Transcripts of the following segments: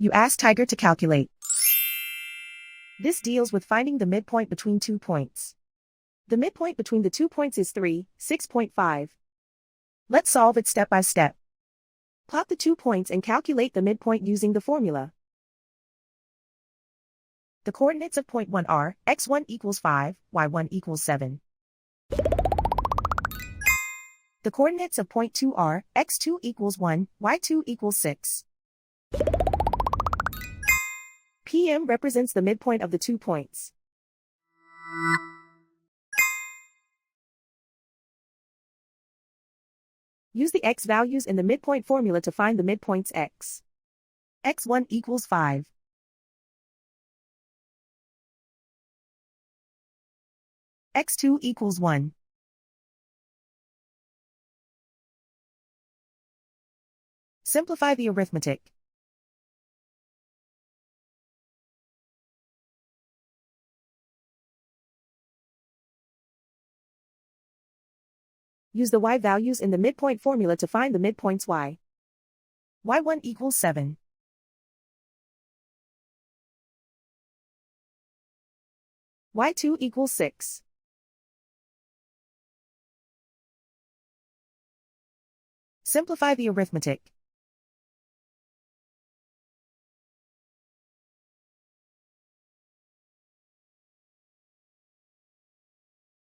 You ask Tiger to calculate. This deals with finding the midpoint between 2 points. The midpoint between the 2 points is 3, 6.5. Let's solve it step by step. Plot the 2 points and calculate the midpoint using the formula. The coordinates of point 1 are x1 equals 5, y1 equals 7. The coordinates of point 2 are x2 equals 1, y2 equals 6. PM represents the midpoint of the 2 points. Use the x values in the midpoint formula to find the midpoints x. x1 equals 5. x2 equals 1. Simplify the arithmetic. Use the y values in the midpoint formula to find the midpoints y. y1 equals 7. y2 equals 6. Simplify the arithmetic.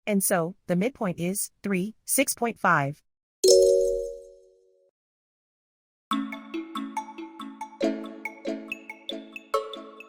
And so, the midpoint is 3, 6.5.